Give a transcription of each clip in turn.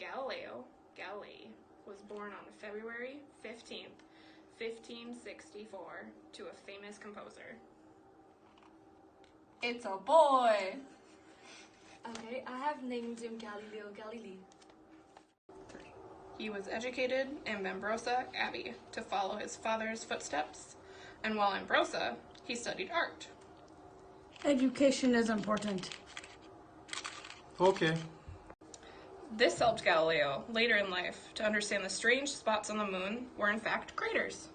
Galileo Galilei was born on February 15th, 1564, to a famous composer. It's a boy! Okay, I have named him Galileo Galilei. He was educated in Membrosa Abbey to follow his father's footsteps, and while in Brosa, he studied art. Education is important. Okay. This helped Galileo, later in life, to understand the strange spots on the moon were in fact craters.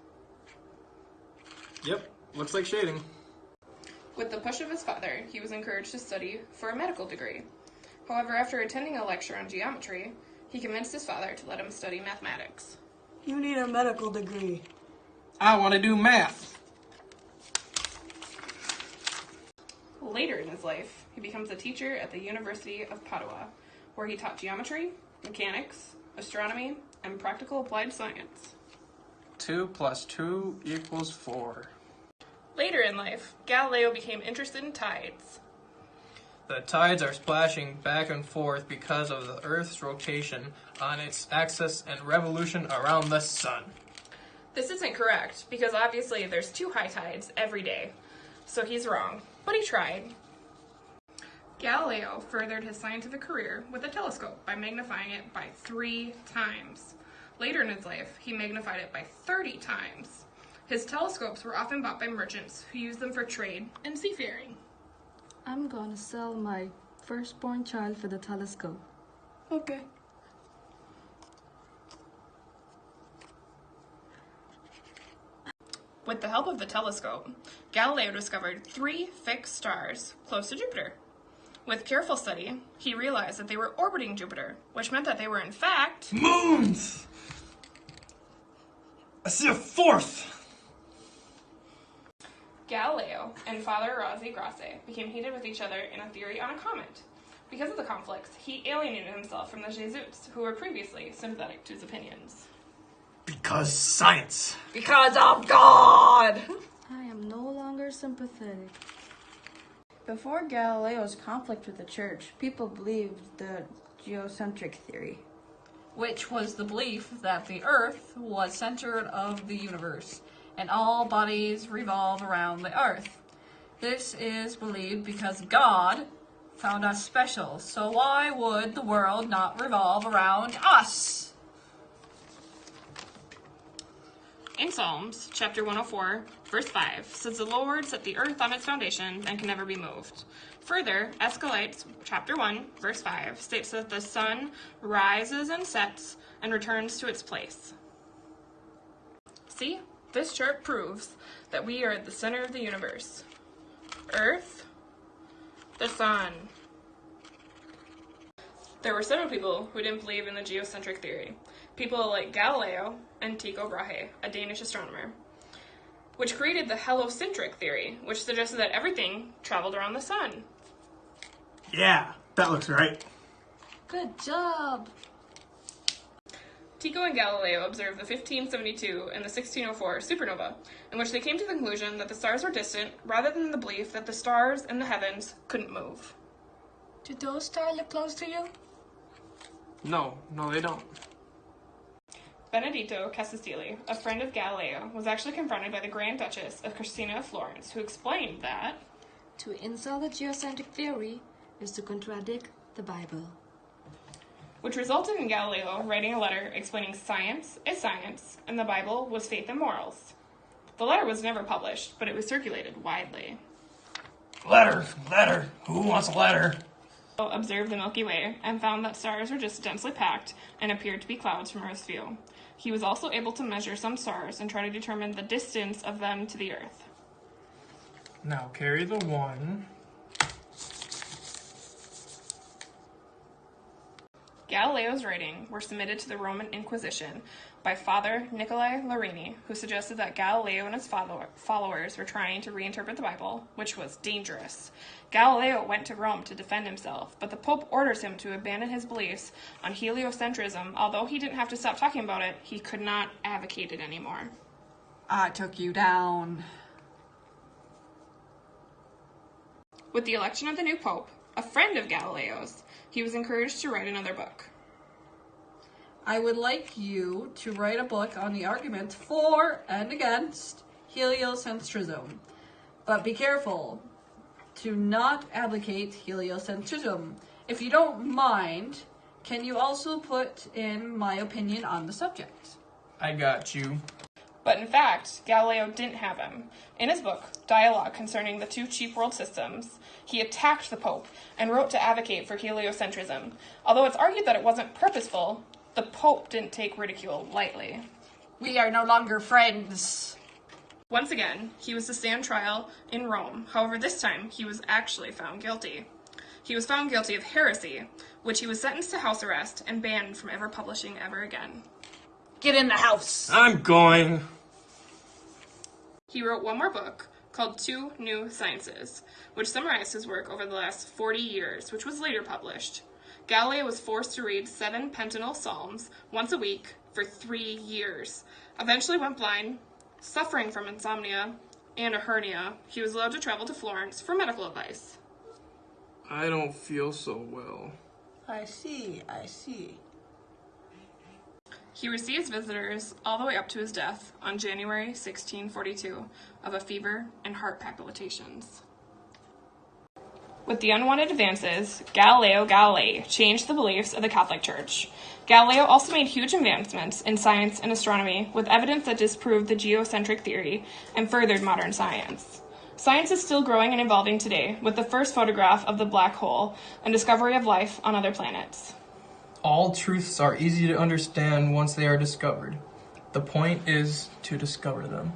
Yep, looks like shading. With the push of his father, he was encouraged to study for a medical degree. However, after attending a lecture on geometry, he convinced his father to let him study mathematics. You need a medical degree. I want to do math. Later in his life, he becomes a teacher at the University of Padua, where he taught geometry, mechanics, astronomy, and practical applied science. 2 + 2 = 4. Later in life, Galileo became interested in tides. The tides are splashing back and forth because of the Earth's rotation on its axis and revolution around the sun. This isn't correct, because obviously there's 2 high tides every day. So he's wrong, but he tried. Galileo furthered his scientific career with a telescope by magnifying it by 3 times. Later in his life, he magnified it by 30 times. His telescopes were often bought by merchants who used them for trade and seafaring. I'm gonna sell my firstborn child for the telescope. Okay. With the help of the telescope, Galileo discovered 3 fixed stars close to Jupiter. With careful study, he realized that they were orbiting Jupiter, which meant that they were in fact Moons! I see a 4th! Galileo and Father Rossi Grasse became heated with each other in a theory on a comet. Because of the conflicts, he alienated himself from the Jesuits, who were previously sympathetic to his opinions. Because science. Because of God! I am no longer sympathetic. Before Galileo's conflict with the church, people believed the geocentric theory. Which was the belief that the Earth was center of the universe, and all bodies revolve around the Earth. This is believed because God found us special, so why would the world not revolve around us? In Psalms, chapter 104, verse 5, says the Lord set the earth on its foundation and can never be moved. Further, Escalates, chapter 1, verse 5, states that the sun rises and sets and returns to its place. See, this chart proves that we are at the center of the universe. Earth, the sun. There were several people who didn't believe in the geocentric theory. People like Galileo and Tycho Brahe, a Danish astronomer, which created the heliocentric theory, which suggested that everything traveled around the sun. Yeah, that looks right. Good job! Tycho and Galileo observed the 1572 and the 1604 supernova, in which they came to the conclusion that the stars were distant, rather than the belief that the stars in the heavens couldn't move. Do those stars look close to you? No, they don't. Benedetto Castelli, a friend of Galileo, was actually confronted by the Grand Duchess of Christina of Florence, who explained that To insult the geocentric theory is to contradict the Bible. which resulted in Galileo writing a letter explaining science is science, and the Bible was faith and morals. The letter was never published, but it was circulated widely. Letter. Who wants a letter? Observed the Milky Way and found that stars were just densely packed and appeared to be clouds from Earth's view. He was also able to measure some stars and try to determine the distance of them to the Earth. Now carry the 1. Galileo's writings were submitted to the Roman Inquisition by Father Nicolai Larini, who suggested that Galileo and his followers were trying to reinterpret the Bible, which was dangerous. Galileo went to Rome to defend himself, but the Pope orders him to abandon his beliefs on heliocentrism. Although he didn't have to stop talking about it, he could not advocate it anymore. I took you down. With the election of the new Pope, a friend of Galileo's, he was encouraged to write another book. I would like you to write a book on the argument for and against heliocentrism. But be careful to not advocate heliocentrism. If you don't mind, can you also put in my opinion on the subject? I got you. But in fact, Galileo didn't have him. In his book, Dialogue Concerning the Two Chief World Systems, he attacked the Pope and wrote to advocate for heliocentrism. Although it's argued that it wasn't purposeful, the Pope didn't take ridicule lightly. We are no longer friends. Once again, he was to stand trial in Rome. However, this time, he was actually found guilty. He was found guilty of heresy, which he was sentenced to house arrest and banned from ever publishing ever again. Get in the house. I'm going. He wrote one more book called Two New Sciences, which summarized his work over the last 40 years, which was later published. Galileo was forced to read 7 pentateuch psalms once a week for 3 years. Eventually went blind, suffering from insomnia and a hernia. He was allowed to travel to Florence for medical advice. I don't feel so well. I see. He received visitors all the way up to his death on January 1642 of a fever and heart palpitations. With the unwanted advances, Galileo Galilei changed the beliefs of the Catholic Church. Galileo also made huge advancements in science and astronomy with evidence that disproved the geocentric theory and furthered modern science. Science is still growing and evolving today with the first photograph of the black hole and discovery of life on other planets. All truths are easy to understand once they are discovered. The point is to discover them.